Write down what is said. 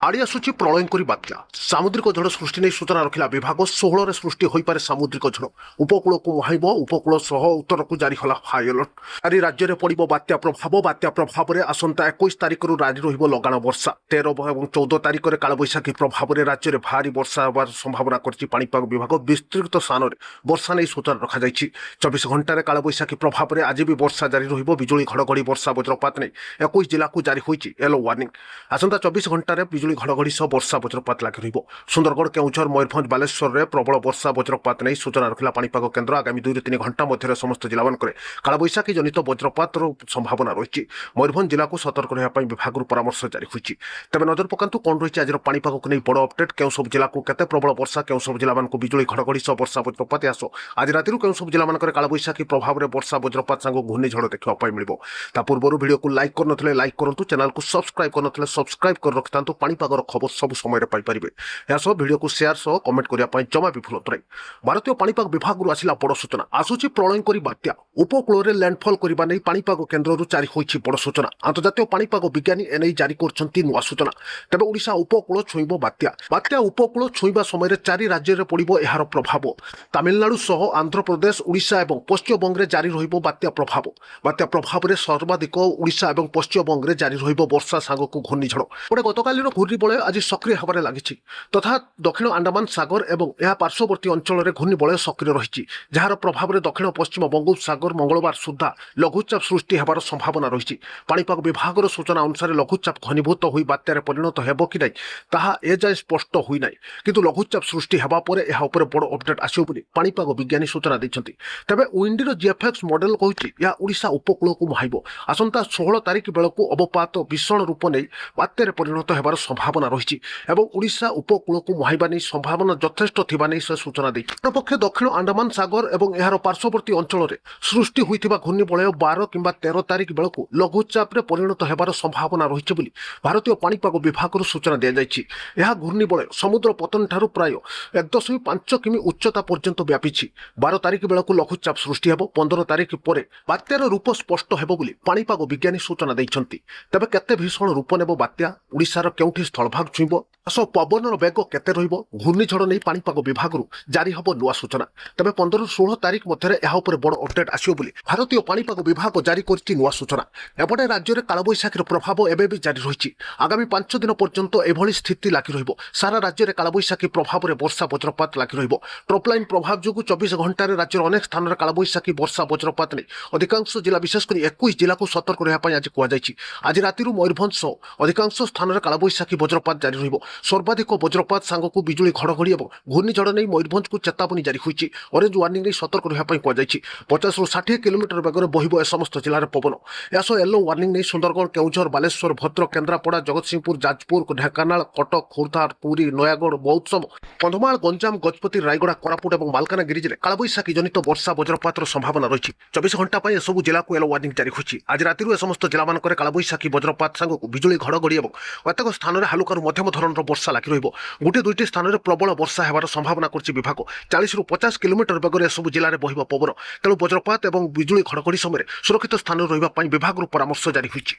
आड़ी आसुची प्रलयंकरी बात्या सामुद्रिक झड़ सृष्टि नहीं सूचना रखिला विभाग 16 सृष्टि हो पारे सामुद्रिक झड़ उपकूल को मुहाइब उपकूल सह उत्तर को जारी होला हाई अलर्ट। आज राज्य में पड़ो बात्या प्रभाव में आसंता 21 तारिख जारी रहिबो लगाण वर्षा 13 और 14 तारिख में कालबैशाखी प्रभाव में राज्य में भारी वर्षा होबार संभावना करछि पाणीपाग विभाग विस्तृत स्थान में वर्षा नहीं सूचना रखा 24 घंटे कालबैशाखी प्रभाव में आज भी वर्षा जारी रहिबो बिजुली घड़घड़ी वर्षा वज्रपात नहीं 21 जिला को जारी होइछि येलो वार्निंग। आसंता 24 घंटे बिजुली घड़घड़ी सह वर्षा वज्रपात लगी रहिबो। सुंदरगढ़ केउझर मयूरभंज बालेश्वर में प्रबल वर्षा वज्रपात नहीं सूचना रखिला पाणीपाग केन्द्र आगामी 2-3 घंटा मध्य समस्त जिलामानकरे कालबैशाखी जनित वज्रपात संभावना रही। मयूरभंज जिला को सतर्क रहा विभाग परामर्श जारी होइछि। तेज नजर पकांतु कौन रही आज पाणीपाग को नहीं बड़ अपडेट केउ सब जिला को केते प्रबल वर्षा केउ सब जिला मानक बिजुली घड़घड़ी सह वर्षा वज्रपात आसो आज राति केउ सब जिला मानक कालबैशाखी प्रभाव में वर्षा वज्रपात सांग घूर्णिझड़ देखा मिलिबो। ता पूर्व वीडियो को लाइक करनथले लाइक करंतु चैनल को सब्सक्राइब करनथले सब्सक्राइब कर रखितांतु पाणीपागर खबर सब समय पाइपर। यह वीडियो को शेयर सह कमेंट करने जमा भी भूलत नहीं। भारतीय पाणीपाग विभाग आसिला बड़ सूचना आसुची प्रलयंकरी बात्या उपकूल में लैंडफॉल करने नहीं पाणीपाग केन्द्र जारी होइछि बड़ सूचना। अंतर्जातीय पाणीपाग विज्ञानी एने जारी करछंती नुआ सूचना। तेबे ओडिशा उपकूल छुईब बात्या उपकूल छुईबा समय 4 राज्य में पड़ो यार प्रभाव तमिलनाडु सह आंध्र प्रदेश ओडिशा और पश्चिमबंग में जारी रहिबो बात्या प्रभाव में सर्वाधिक ओडिशा और पश्चिमबंग में जारी रहिबो वर्षा सांग को घूर्णिझड़ गोटे गतकालीन घूर्णिबलय आज सक्रिय होबार लगी तथा दक्षिण अंडमान सागर और यह पार्श्ववर्ती अंचल में घूर्णिबलय सक्रिय रही जार प्रभाव में दक्षिण पश्चिम बंगोपसागर मंगलवार सुधा लघुचाप सृष्टि होबार संभावना रही। पाणीपाग विभाग सूचना अनुसार लघुचाप घनीभूत हो बात्यार परिणत हेब कि नहीं ताहा एजाए स्पष्ट हुई नहीं किंतु लघुचाप सृष्टि हेबा परे एहा उपरे बड़ अपडेट आसियो बोली पाणीपाग विज्ञानी सूचना दैछंती। तेबे विंडीर जीएफएक्स मॉडल कहिछि या ओडिशा उपकूल को मुहाइबो आसंता 16 तारिख बेलकु अवपात भीषण रूप नहीं बात्यार परिणत हेबार संभावना रही एवं ओडिशा उपकूल को मुहाइबा नहीं संभावना यथेष्ट थिबा नहीं से सूचना दैछि। पक्षे दक्षिण अंडमान सागर और यार पार्श्ववर्ती अंचल में सृष्टि होइथिबा घूर्णिबलय 12 किंबा 13 तारिख बेलकु लघुचाप रे परिणत हेबार संभावना रही बोली भारतीय पाणीपाग विभाग सूचना दिया जायछि। यह घूर्णिबलय समुद्र पतन ठारू प्राय 1.5 किमी उच्चता पर्यंत व्यापीछि। 12 तारिख बेलकु लघुचाप सृष्टि हेबो 15 तारिख पर बात्यार रूप स्पष्ट हेबो बोली पाणीपाग विज्ञानी सूचना दैछंती। तेबे केते भीषण रूप नेबो बात्या ओडिशार केउठी स्थलभाग छुईबो आसो पवनर बेग केते रहिबो घूर्णिझड़ नहीं पाणीपाग विभाग जारी हबो नुआ सूचना। तेबे 15-16 तारिख मध्य यह उपर बड़ अपडेट आसियो बोली भारतीय पाणीपाग विभाग जारी करछि नुआ सूचना। एपटे राज्य में कालबैशाखीर प्रभाव एबे भी जारी रही आगामी 5 दिन पर्यंत एभली स्थिति लगी रहिबो। सारा राज्य में कालबैशाखी प्रभाव में वर्षा वज्रपात लगी रहिबो। ट्रपलाइन प्रभाव जो 24 घंटे राज्य अनेक स्थान में कालबैशाखी वर्षा वज्रपात नहीं अधिकांश जिला विशेषकर 21 जिला को सतर्क रहा आज कहुई। आज राति मयूरभंज सह अधिकांश स्थान में कालबैशाखी वज्रपात जारी रहिबो। सर्वाधिक वज्रपात सांग को बिजुली घड़घड़ी और घूर्णिझड़ नहीं मयूरभंज को चेतावनी जारी होइछि। ऑरेंज वार्निंग नहीं सतर्क रहा कहुई। 50 ରୁ 60 किलोमीटर बेगर बहिबो ए समस्त जिले में पवन। यासो येलो वार्निंग नहीं सुंदरगढ़ केउझर बालेश्वर भद्रक केन्द्रापड़ा जगतसिंहपुर जाजपुर ढेंकानाल कटक खोर्धा पुरी नयागढ़ बौद्ध कंधमाल गंजाम गजपति रायगड़ा कोरापुट और मालकानगिरी जिले कालबैशाखी जनित वर्षा वज्रपात संभावना रही। 24 घंटा पर सबू जिला को येलो वार्निंग जारी होइछि। आज राति समस्त जिला मानक कालबैशाखी वज्रपात सांग को बिजुली घड़घड़ी और केतेक स्थान में हालुकार मध्यम धरणर वर्षा लगी रहिबो। गोटे 2टी स्थान में प्रबल वर्षा हेबार संभावना करछि विभाग। 40 ରୁ 50 किलोमीटर बेगर सबू जिले में बहिबो पवन। तेणु वज्रपात और बिजुली घड़घड़ी समय सुरक्षित स्थान रहिबा पई विभाग परामर्श जारी होइछि।